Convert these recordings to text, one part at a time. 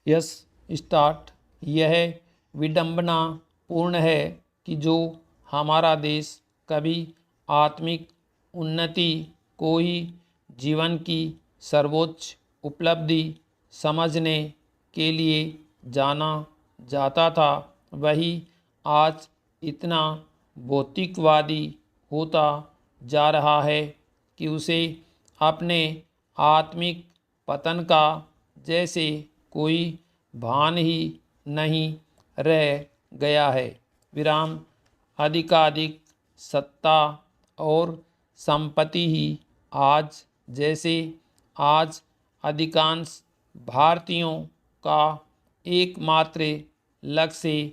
Yes start. यह विडंबना पूर्ण है कि जो हमारा देश कभी आत्मिक उन्नति को ही जीवन की सर्वोच्च उपलब्धि समझने के लिए जाना जाता था, वही आज इतना भौतिकवादी होता जा रहा है कि उसे अपने आत्मिक पतन का जैसे कोई भान ही नहीं रह गया है। विराम। अधिकाधिक सत्ता और संपत्ति ही आज जैसे आज अधिकांश भारतीयों का एकमात्र लक्ष्य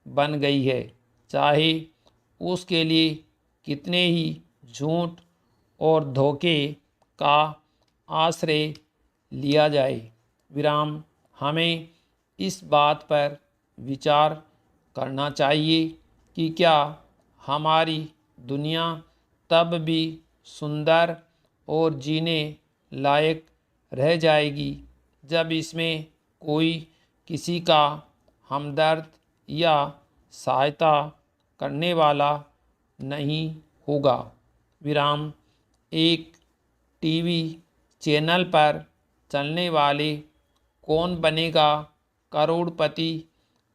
बन गई है, चाहे उसके लिए कितने ही झूठ और धोखे का आश्रय लिया जाए। विराम। हमें इस बात पर विचार करना चाहिए कि क्या हमारी दुनिया तब भी सुंदर और जीने लायक रह जाएगी जब इसमें कोई किसी का हमदर्द या सहायता करने वाला नहीं होगा। विराम। एक टीवी चैनल पर चलने वाले कौन बनेगा करोड़पति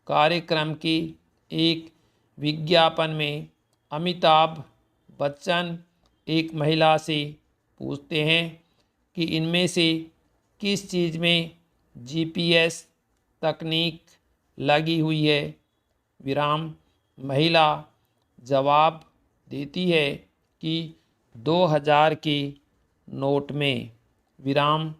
कार्यक्रम के एक विज्ञापन में अमिताभ बच्चन एक महिला से पूछते हैं कि इनमें से किस चीज़ में जीपीएस तकनीक लगी हुई है। विराम। महिला जवाब देती है कि 2000 के नोट में। विराम।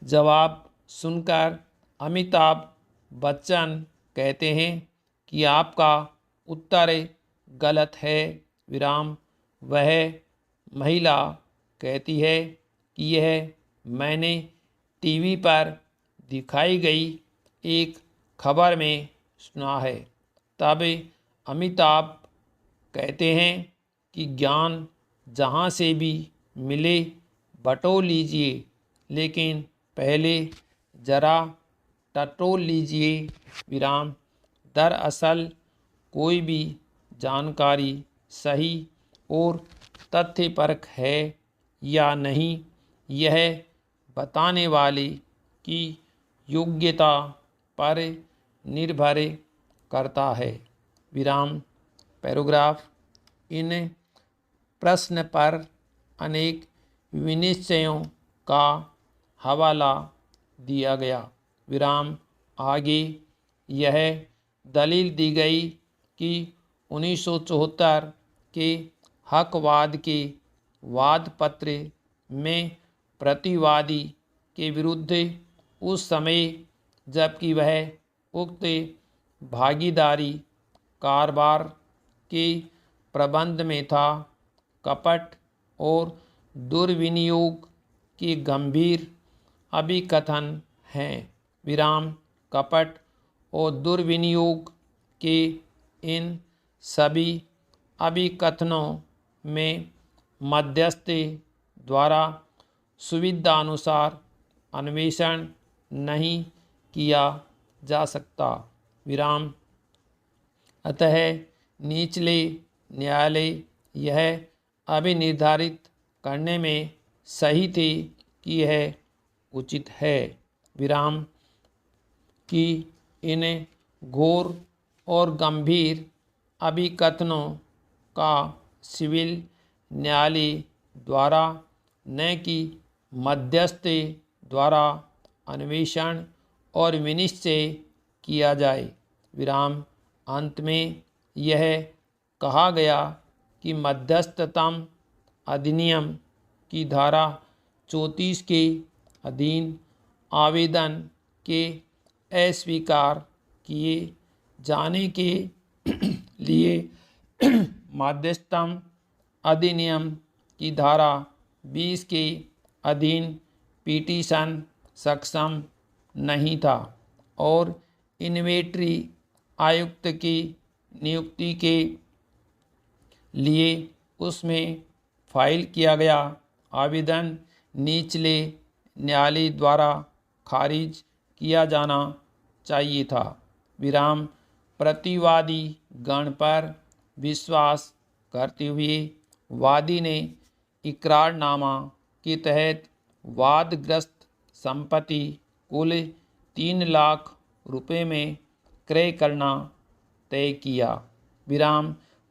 जवाब सुनकर अमिताभ बच्चन कहते हैं कि आपका उत्तर गलत है। विराम। वह महिला कहती है कि यह मैंने टीवी पर दिखाई गई एक खबर में सुना है। तब अमिताभ कहते हैं कि ज्ञान जहाँ से भी मिले बटोर लीजिए, लेकिन पहले जरा टटोल लीजिए। विराम। दरअसल कोई भी जानकारी सही और तथ्यपरक है या नहीं, यह बताने वाले की योग्यता पर निर्भर करता है। विराम। पैराग्राफ। इन प्रश्न पर अनेक विनिश्चयों का हवाला दिया गया। विराम। आगे यह दलील दी गई कि 1974 के हकवाद के वादपत्र में प्रतिवादी के विरुद्ध उस समय जबकि वह उक्त भागीदारी कारोबार के प्रबंध में था, कपट और दुर्विनियोग के गंभीर अभिकथन हैं। विराम। कपट और दुर्विनियोग के इन सभी अभिकथनों में मध्यस्थ द्वारा सुविधानुसार अन्वेषण नहीं किया जा सकता। विराम। अतः निचले न्यायालय यह अभिनिर्धारित करने में सही थे कि यह उचित है। विराम। कि इन घोर और गंभीर अभिकथनों का सिविल न्यायालय द्वारा न कि मध्यस्थ द्वारा अन्वेषण और विनिश्चय किया जाए। विराम। अंत में यह कहा गया कि मध्यस्थतम अधिनियम की धारा 34 के अधीन आवेदन के अस्वीकार किए जाने के लिए मध्यस्थतम अधिनियम की धारा 20 के अधीन पिटीशन सक्षम नहीं था और इन्वेंटरी आयुक्त की नियुक्ति के लिए उसमें फाइल किया गया आवेदन निचले न्यायालय द्वारा खारिज किया जाना चाहिए था। विराम प्रतिवादी गण पर विश्वास करते हुए वादी ने इकरारनामा के तहत वादग्रस्त संपत्ति कुल 3 लाख रुपए में क्रय करना तय किया। विराम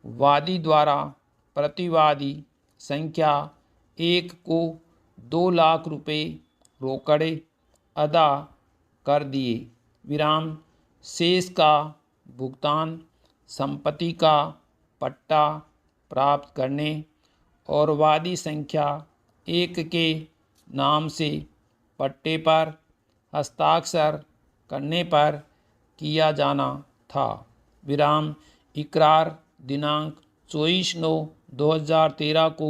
वादी द्वारा प्रतिवादी संख्या 1 को 2 लाख रुपए रोकड़ अदा कर दिए। विराम शेष का भुगतान संपत्ति का पट्टा प्राप्त करने और वादी संख्या 1 के नाम से पट्टे पर हस्ताक्षर करने पर किया जाना था। विराम इकरार दिनांक 24/9/2013 को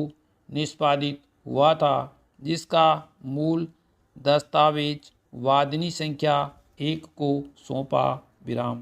निष्पादित हुआ था, जिसका मूल दस्तावेज वादिनी संख्या 1 को सौंपा। विराम।